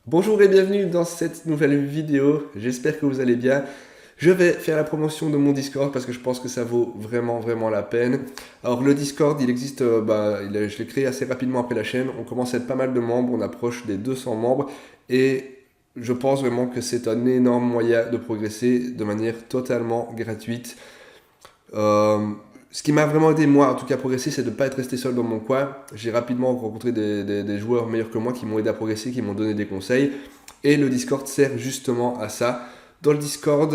Bonjour et bienvenue dans cette nouvelle vidéo, j'espère que vous allez bien. Je vais faire la promotion de mon Discord parce que je pense que ça vaut vraiment la peine. Alors le Discord, il existe, je l'ai créé assez rapidement après la chaîne, on commence à être pas mal de membres, on approche des 200 membres et je pense vraiment que c'est un énorme moyen de progresser de manière totalement gratuite. Euh, Ce qui m'a vraiment aidé, moi, en tout cas, à progresser, c'est de ne pas être resté seul dans mon coin. J'ai rapidement rencontré des joueurs meilleurs que moi qui m'ont aidé à progresser, qui m'ont donné des conseils. Et le Discord sert justement à ça. Dans le Discord,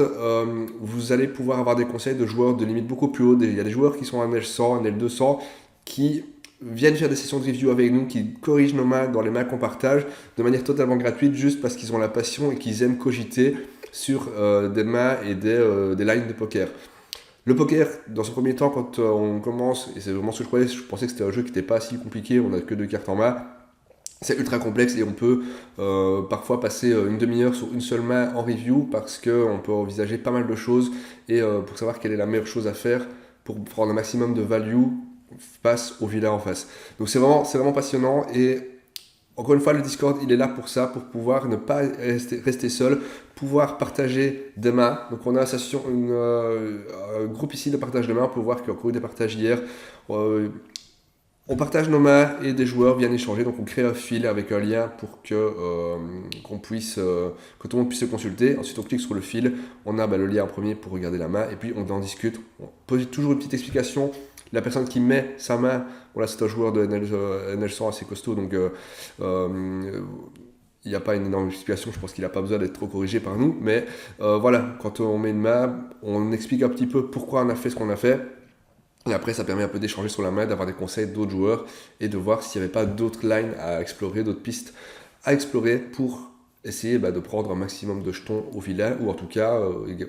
vous allez pouvoir avoir des conseils de joueurs de limite beaucoup plus haut. Il y a des joueurs qui sont à NL100, NL200, qui viennent faire des sessions de review avec nous, qui corrigent nos mains dans les mains qu'on partage de manière totalement gratuite, juste parce qu'ils ont la passion et qu'ils aiment cogiter sur des mains et des lines de poker. Le poker, dans ce premier temps, quand on commence, et c'est vraiment ce que je croyais, je pensais que c'était un jeu qui n'était pas si compliqué, on n'a que deux cartes en main. C'est ultra complexe et on peut parfois passer une demi-heure sur une seule main en review parce qu'on peut envisager pas mal de choses et pour savoir quelle est la meilleure chose à faire pour prendre un maximum de value face au vilain en face. Donc c'est vraiment passionnant et encore une fois, le Discord, il est là pour ça, pour pouvoir ne pas rester seul, pouvoir partager des mains. Donc on a un groupe ici de partage de mains, on peut voir qu'il y a encore eu des partages hier. Euh, on partage nos mains et des joueurs viennent échanger, donc on crée un fil avec un lien pour que tout le monde puisse se consulter. Ensuite on clique sur le fil, on a le lien en premier pour regarder la main et puis on en discute. On pose toujours une petite explication. La personne qui met sa main, bon là c'est un joueur de NL100 assez costaud, donc euh, il n'y a pas une énorme explication, je pense qu'il n'a pas besoin d'être trop corrigé par nous, mais voilà, quand on met une main, on explique un petit peu pourquoi on a fait ce qu'on a fait. Et après, ça permet un peu d'échanger sur la main, d'avoir des conseils d'autres joueurs et de voir s'il n'y avait pas d'autres lines à explorer, d'autres pistes à explorer pour essayer de prendre un maximum de jetons au vilain ou en tout cas,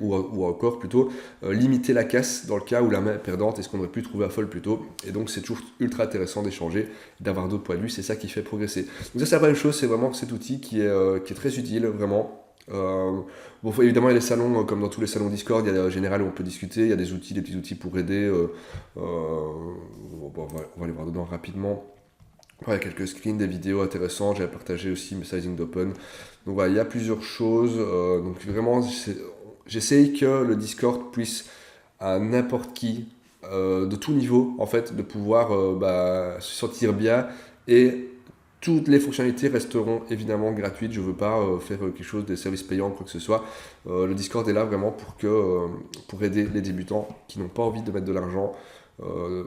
ou encore plutôt, limiter la casse dans le cas où la main est perdante et ce qu'on aurait pu trouver à folle plus tôt. Et donc, c'est toujours ultra intéressant d'échanger, d'avoir d'autres points de vue, c'est ça qui fait progresser. Donc, ça, c'est la première chose, c'est vraiment cet outil qui est très utile, vraiment. Bon, évidemment, il y a les salons, comme dans tous les salons Discord, il y a des général où on peut discuter, il y a des outils, des petits outils pour aider. On va aller voir dedans rapidement. Il y a quelques screens, des vidéos intéressantes, j'avais partagé aussi mes sizing d'open. Donc voilà, il y a plusieurs choses. Donc vraiment, j'essaye que le Discord puisse à n'importe qui, de tout niveau, en fait, de pouvoir se sentir bien et toutes les fonctionnalités resteront évidemment gratuites. Je ne veux pas faire quelque chose des services payants, quoi que ce soit. Le Discord est là vraiment pour aider les débutants qui n'ont pas envie de mettre de l'argent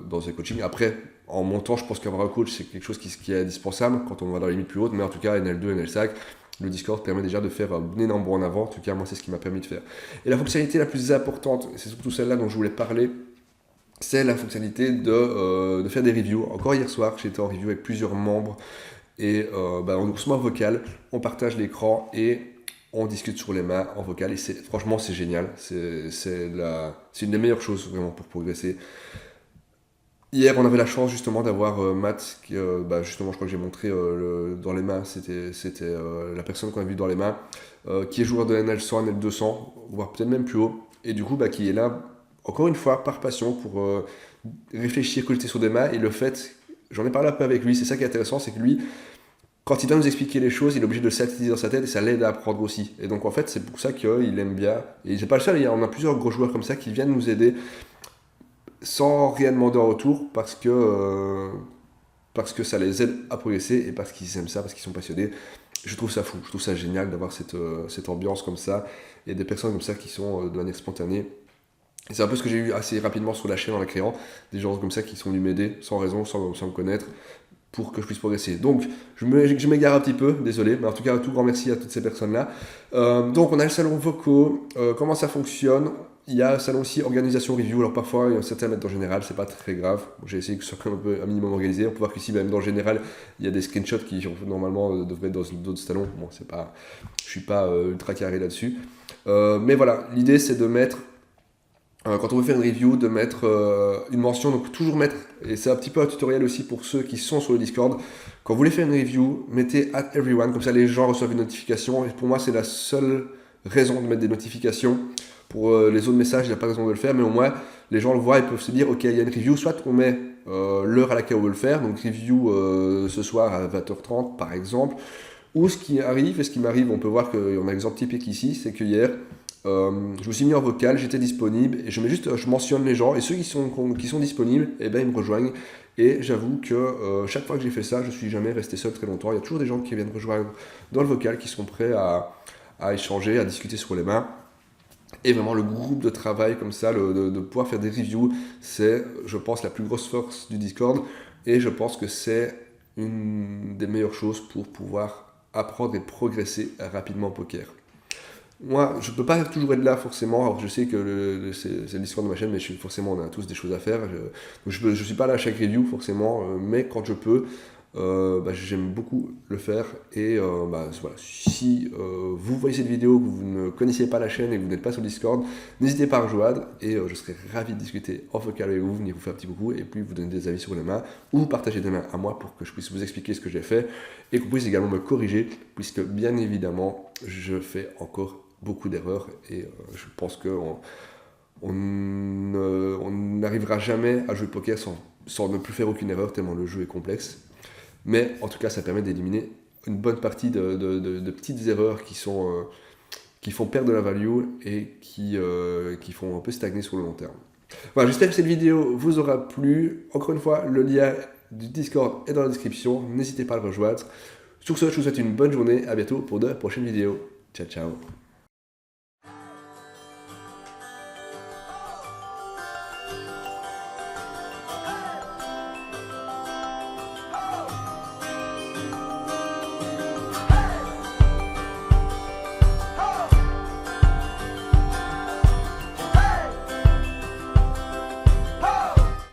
dans un coaching. Après, en montant, je pense qu'avoir un coach, c'est quelque chose qui est indispensable quand on va dans les limites plus hautes. Mais en tout cas, NL2, NL5, le Discord permet déjà de faire un énorme bond en avant. En tout cas, moi, c'est ce qui m'a permis de faire. Et la fonctionnalité la plus importante, c'est surtout celle-là dont je voulais parler, c'est la fonctionnalité de faire des reviews. Encore hier soir, j'étais en review avec plusieurs membres et on se met en vocal, on partage l'écran et on discute sur les mains en vocal. Et franchement, c'est génial. C'est une des meilleures choses vraiment pour progresser. Hier, on avait la chance justement d'avoir Matt, qui, justement, je crois que j'ai montré dans les mains, c'était la personne qu'on a vue dans les mains, qui est joueur de NL100, NL200, voire peut-être même plus haut, et du coup, qui est là, encore une fois, par passion, pour réfléchir, cogiter sur des mains, et le fait, j'en ai parlé un peu avec lui, c'est ça qui est intéressant, c'est que lui, quand il doit nous expliquer les choses, il est obligé de le synthétiser dans sa tête, et ça l'aide à apprendre aussi. Et donc, en fait, c'est pour ça qu'il aime bien, et c'est pas le seul, on a plusieurs gros joueurs comme ça qui viennent nous aider, sans rien demander en retour parce que ça les aide à progresser et parce qu'ils aiment ça, parce qu'ils sont passionnés. Je trouve ça fou, je trouve ça génial d'avoir cette ambiance comme ça et des personnes comme ça qui sont de manière spontanée. Et c'est un peu ce que j'ai eu assez rapidement sur la chaîne en la créant, des gens comme ça qui sont venus m'aider sans raison, sans me connaître, pour que je puisse progresser. Donc, je m'égare un petit peu, désolé, mais en tout cas, un tout grand merci à toutes ces personnes-là. Donc, on a le salon vocaux, comment ça fonctionne. Il y a un salon aussi organisation review. Alors, parfois, il y a certains mettent dans le général, c'est pas très grave. J'ai essayé que ce soit quand même un minimum organisé. On peut voir qu'ici, même dans le général, il y a des screenshots qui normalement devraient être dans d'autres salons. Bon, je suis pas ultra carré là-dessus. Mais voilà, l'idée c'est de mettre quand on veut faire une review, de mettre une mention, donc toujours mettre, et c'est un petit peu un tutoriel aussi pour ceux qui sont sur le Discord, quand vous voulez faire une review, mettez @everyone, comme ça les gens reçoivent une notification, et pour moi c'est la seule raison de mettre des notifications. Pour les autres messages, il n'y a pas raison de le faire, mais au moins les gens le voient et peuvent se dire, ok, il y a une review, soit on met l'heure à laquelle on veut le faire, donc review ce soir à 20h30 par exemple, Ou ce qui arrive, et ce qui m'arrive, on peut voir qu'on a un exemple typique ici, c'est que hier, je me suis mis en vocal, j'étais disponible, et je mentionne les gens, et ceux qui sont disponibles, eh ben, ils me rejoignent. Et j'avoue que chaque fois que j'ai fait ça, je ne suis jamais resté seul très longtemps. Il y a toujours des gens qui viennent rejoindre dans le vocal, qui sont prêts à échanger, à discuter sur les mains. Et vraiment, le groupe de travail comme ça, de pouvoir faire des reviews, c'est, je pense, la plus grosse force du Discord. Et je pense que c'est une des meilleures choses pour pouvoir apprendre et progresser rapidement au poker. Moi, je ne peux pas toujours être là forcément. Alors, je sais que c'est l'histoire de ma chaîne, mais forcément, on a tous des choses à faire. Je ne suis pas là à chaque review forcément, mais quand je peux, j'aime beaucoup le faire. Et voilà, si vous voyez cette vidéo, que vous ne connaissiez pas la chaîne et que vous n'êtes pas sur Discord, n'hésitez pas à rejoindre et je serai ravi de discuter en vocal avec vous, venir vous faire un petit coucou et puis vous donner des avis sur les mains ou vous partager des mains à moi pour que je puisse vous expliquer ce que j'ai fait et que vous puissiez également me corriger, puisque bien évidemment, je fais encore beaucoup d'erreurs et je pense qu'on n'arrivera jamais à jouer au poker sans ne plus faire aucune erreur tellement le jeu est complexe. Mais en tout cas, ça permet d'éliminer une bonne partie de petites erreurs qui font perdre de la value et qui font un peu stagner sur le long terme. Voilà, j'espère que cette vidéo vous aura plu. Encore une fois, le lien du Discord est dans la description. N'hésitez pas à le rejoindre. Sur ce, je vous souhaite une bonne journée. À bientôt pour de prochaines vidéos. Ciao, ciao.